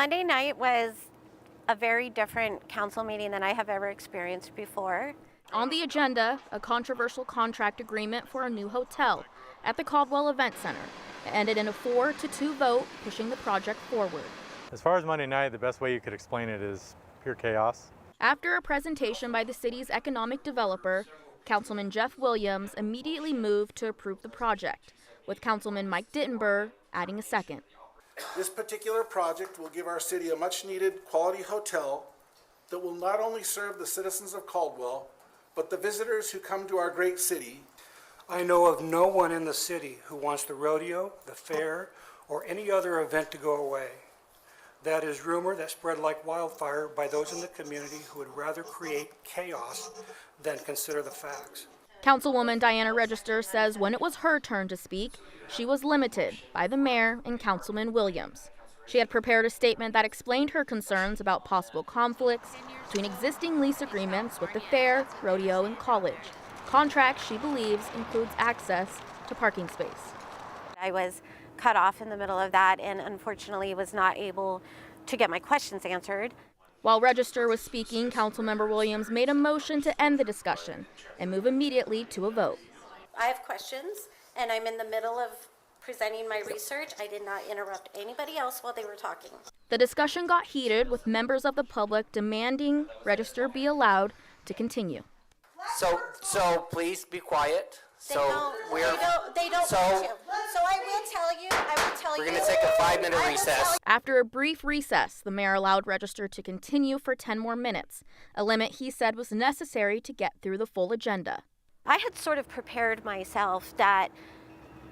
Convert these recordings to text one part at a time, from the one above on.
Monday night was a very different council meeting than I have ever experienced before. On the agenda, a controversial contract agreement for a new hotel at the Caldwell Event Center. It ended in a 4-2 vote, pushing the project forward. As far as Monday night, the best way you could explain it is pure chaos. After a presentation by the city's economic developer, Councilman Jeff Williams immediately moved to approve the project, with Councilman Mike Dittenberg adding a second. This particular project will give our city a much-needed quality hotel that will not only serve the citizens of Caldwell, but the visitors who come to our great city. I know of no one in the city who wants the rodeo, the fair, or any other event to go away. That is rumor that spread like wildfire by those in the community who would rather create chaos than consider the facts. Councilwoman Diana Register says when it was her turn to speak, she was limited by the mayor and Councilman Williams. She had prepared a statement that explained her concerns about possible conflicts between existing lease agreements with the fair, rodeo, and college. Contracts she believes includes access to parking space. I was cut off in the middle of that and unfortunately was not able to get my questions answered. While Register was speaking, Councilmember Williams made a motion to end the discussion and move immediately to a vote. I have questions and I'm in the middle of presenting my research. I did not interrupt anybody else while they were talking. The discussion got heated, with members of the public demanding Register be allowed to continue. So please be quiet. They don't want to. So I will tell you. We're going to take a 5-minute recess. After a brief recess, the mayor allowed Register to continue for 10 more minutes, a limit he said was necessary to get through the full agenda. I had sort of prepared myself that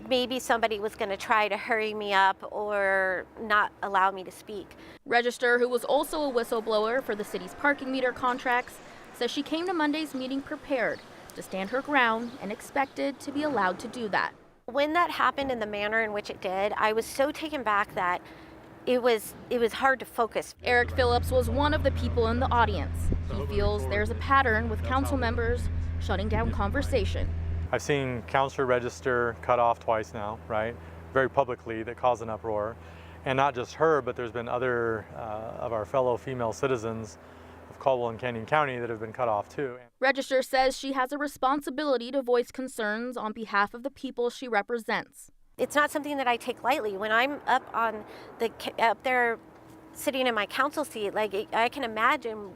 maybe somebody was going to try to hurry me up or not allow me to speak. Register, who was also a whistleblower for the city's parking meter contracts, says she came to Monday's meeting prepared to stand her ground and expected to be allowed to do that. When that happened in the manner in which it did, I was so taken back that it was hard to focus. Eric Phillips was one of the people in the audience. He feels there's a pattern with council members shutting down conversation. I've seen Councilor Register cut off twice now, right? Very publicly, that caused an uproar. And not just her, but there's been other of our fellow female citizens of Caldwell and Canyon County that have been cut off too. Register says she has a responsibility to voice concerns on behalf of the people she represents. It's not something that I take lightly. When I'm up there sitting in my council seat, like I can imagine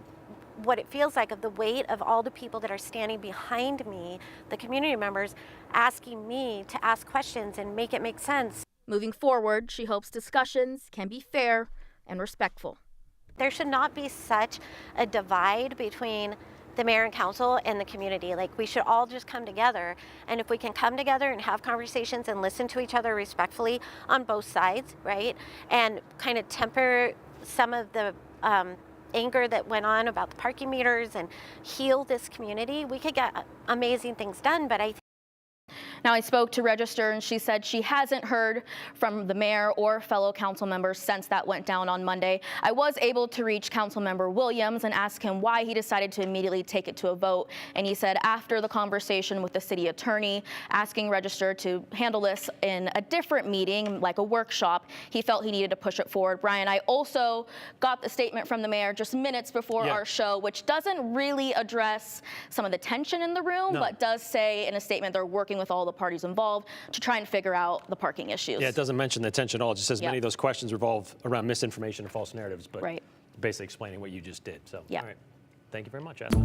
what it feels like, of the weight of all the people that are standing behind me, the community members, asking me to ask questions and make it make sense. Moving forward, she hopes discussions can be fair and respectful. There should not be such a divide between the mayor and council and the community. Like, we should all just come together, and if we can come together and have conversations and listen to each other respectfully on both sides, right, and kind of temper some of the anger that went on about the parking meters and heal this community, we could get amazing things done. But Now, I spoke to Register, and she said she hasn't heard from the mayor or fellow council members since that went down on Monday. I was able to reach Councilmember Williams and ask him why he decided to immediately take it to a vote. And he said after the conversation with the city attorney, asking Register to handle this in a different meeting, like a workshop, he felt he needed to push it forward. Brian, I also got the statement from the mayor just minutes before our show, which doesn't really address some of the tension in the room, but does say in a statement they're working with all the parties involved to try and figure out the parking issues. Yeah, it doesn't mention the tension at all. It just says many of those questions revolve around misinformation and false narratives, but basically explaining what you just did. So, all right. Thank you very much, Ashley.